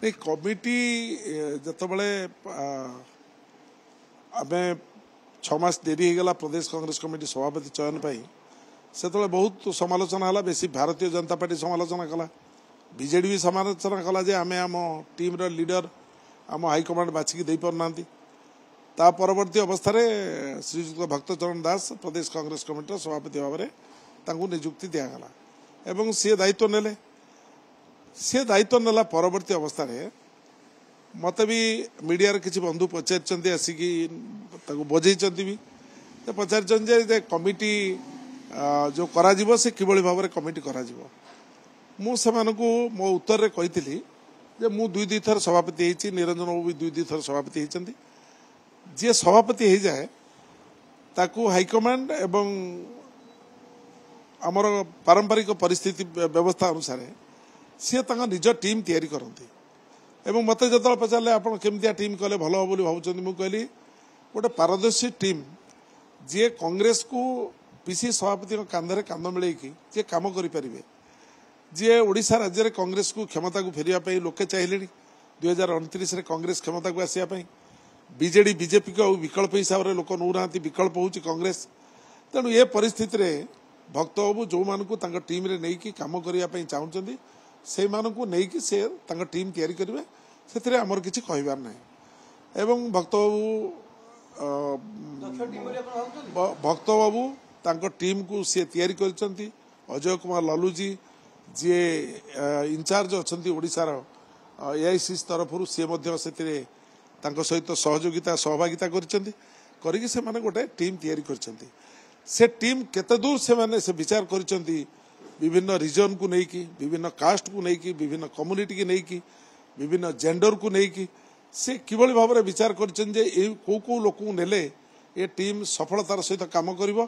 नहीं कमिटी जितेबाला आम 6 मास देरी होगला प्रदेश कांग्रेस कमिटी सभापति चयन से बहुत समालोचना है बेसी भारतीय जनता पार्टी समालोचना कला बीजेडी भी समालोचना कला जे आम आम टीम लीडर आम हाईकमांड बाछिकी दे पारना ता परवर्ती अवस्था श्रीजुक्त भक्तचरण दास प्रदेश कांग्रेस कमिटी सभापति भाव में निजुक्ति दिगला एवं सी दायित्व नेले सी दायित्व नेला परवर्ती अवस्था मत भी मीडिया किसी बंधु पचार आसिकी बजई भी पचार कमिटी जो करा से किभली भाव कमिटी करा मुझे मो उत्तर कही मु दुई थर सभापति होती निरंजन बाबू भी दुई थर सभापति होती जी सभापति हो जाए ताकू हाईकमांड एवं आमर पारंपरिक परिस्थिति व्यवस्था अनुसार सी निज टीम तैयारी करती एवं मत जो पचारे आप केमतिया टीम कले भल हो भावुँ मुझे कहली गोटे पारदर्शी टीम जी कांग्रेस को पीसी सभापति कांधे कांध मिले जी कम करें जी ओडिशा राज्य में कांग्रेस को क्षमता को फेरने लोके चाहिए 2029 कांग्रेस क्षमता को आसापी बीजेडी बीजेपी को विकल्प हिसाब से लोक नौना विकल्प हूँ कांग्रेस तेणु ये परिस्थिति रे भक्त बाबू जो मानू टीम रे नहीं कम करने चाहते से नहीं से टीम तैयारी करेंगे से आमर किसी कहबार ना एवं भक्त बाबू टीम को सी तैयारी कर अजय कुमार ललुजी जी इनचार्ज अच्छा ओडिशार एआईसी तरफ सी सहित सहयोगिता सहभागिता करके से गोटे टीम तैयारी करछंती से टीम केते दूर से विचार करछंती विभिन्न रिजन को लेकिन विभिन्न कास्ट को लेकिन विभिन्न कम्युनिटी की लेकिन विभिन्न जेंडर को लेकिन से किभली भाव में विचार करछन कौ कौ लोक नेले ये टीम सफलतार सहित काम करिवो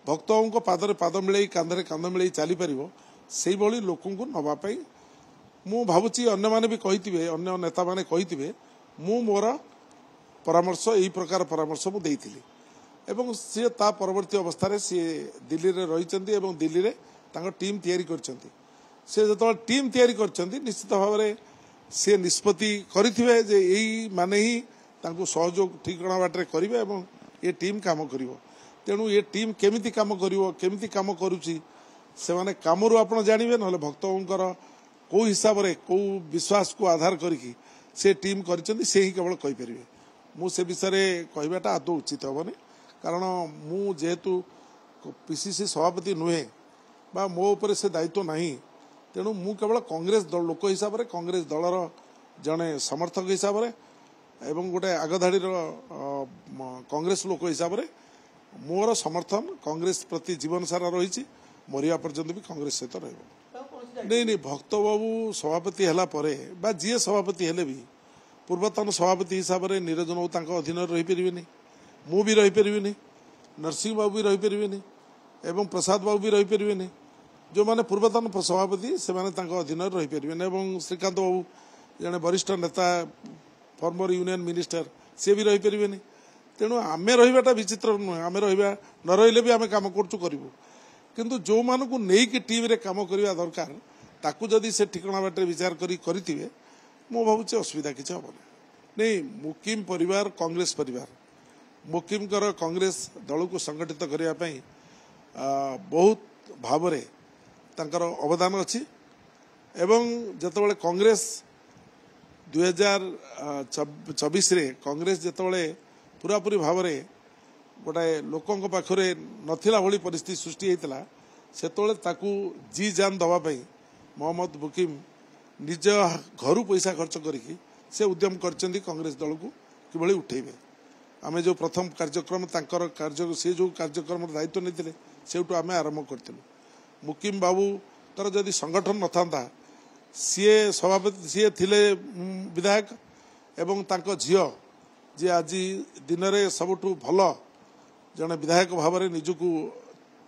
भक्तों पादरे पाद मिले कांधे कांध मिले चली पार से भली लोक नवाई मु भावुची अन्य माने भी कही अन्य नेता माने कही मु मोर परामर्श यही प्रकार परामर्श मु देइथिली एवं सी ता परवर्ती अवस्था सी दिल्ली रे रहिचंती एवं दिल्ली रे तांको टीम तैयारी करचंती से जतो टीम तैयारी करचंती निश्चित भाव में सी निष्पत्ति करिथिबे जे एही माने ही तांको सहयोग ठिकणा बाटरे करिवे एवं ये टीम काम करिवो तेणु ये टीम केमिति काम करिवो केमिति काम करूची से माने कामरू आपण जानिबे नले भक्तोंकर को हिसाब रे को विश्वास को आधार करिकी से टीम करचंती से ही केवल कहि परिबे मु से विषय कहबाटा आदौ उचित हेबनी कारण मु जेहेतु पीसीसी सभापति नुहे बा मो ऊपर से दायित्व नहीं तेणु मु केवल कांग्रेस दल लोक हिसाब रे कांग्रेस दलर जड़े समर्थक हिसाब रे एवं गोटे आगधाड़ी कांग्रेस लोक हिसाब रे मोर समर्थन कांग्रेस प्रति जीवन सारा रही मरिया पर्यंत भी कांग्रेस सहित नहीं भक्त बाबू सभापति है बा जी सभापति हेले भी पूर्वतन सभापति हिसाब से निरंजन बाबू अधीन रही पारे मु भी रही पारे नरसिंह बाबू भी रही पारे एवं प्रसाद बाबू भी रही पारे जो मैंने पूर्वतन सभापति से अधीन रही पारे श्रीकांत बाबू जड़े वरिष्ठ नेता फॉर्मर यूनियन मिनिस्टर सी भी रही पारे तेणु आम रहा विचित्र नुहे आम रहा न रही भी आम कम करूँ किंतु जो मानू नहीं टीम रे काम करवा दरकार ताकू जदि से ठिकणा बाटे विचार करेंगे मो भावुचे असुविधा किसी हम नहीं मुकिम परिवार कांग्रेस परिवार मुकिम कांग्रेस दल को संगठित करने बहुत भाव अवदान अच्छी एवं जितेबाला कांग्रेस 2024 कांग्रेस जितेबाला पूरापूरी भाव में गोटे लोकों पाखरे नथिला भली परिस्थिति सृष्टि होता से जी जान दवाई मोहम्मद मुकिम निज घर पैसा खर्च करके से उद्यम करचंदी कांग्रेस दल को किभली उठेबे आमे जो प्रथम कार्यक्रम तांकर कार्य से जो कार्यक्रम दायित्व नहीं से आम आरंभ करूँ मुकिम बाबू तर जदि संगठन न था सी सभापति सी थिले विधायक एवं तांको झियो जी आज दिन में सबुठु भल जड़े विधायक भाव में निजक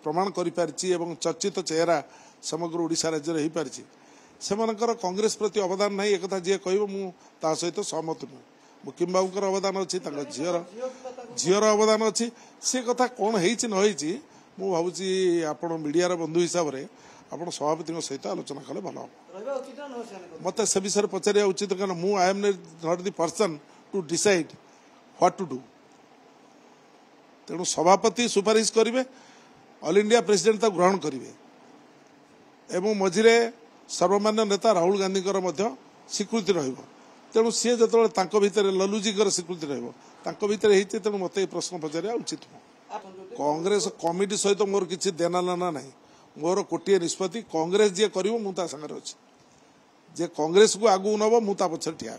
प्रमाण कर चर्चित चेहरा समग्र ओडिशा राज्य में हो पारी से कांग्रेस प्रति अवदान नहीं एक जी कह मुझे सहित सहमत नुह मुकिम बाबूर अवदान अच्छी झीर अवदान अच्छी से कथा कौन हो भावुँ आपण मीडिया बंधु हिसाब से ଆପଣ ସଭାପତିଙ୍କ ସହିତ ଆଲୋଚନା କଲେ ଭଲ ହେବ ରହିବା ଉଚିତ ନା ନୁହେଁ ସେମାନେ? मत से विषय पचार उचित कारण मु I am not the person to decide what to do तेणु सभापति सुपारिश करेंगे ऑल इंडिया प्रेसिडेंट तक ग्रहण करेंगे एवं मझिरे सर्वमान्य नेता राहुल गांधी स्वीकृति रहिबो तेणु सी जो भितर ललुजी स्वीकृति रहिबो भितर होती तेणु मत प्रश्न पचार उचित कांग्रेस कमिटी सहित मोर किसी देना लेना ना मोर गोटे निष्पत्ति कांग्रेस जी कर संगे अच्छे जे कांग्रेस को आगू नब मु पछर ठिया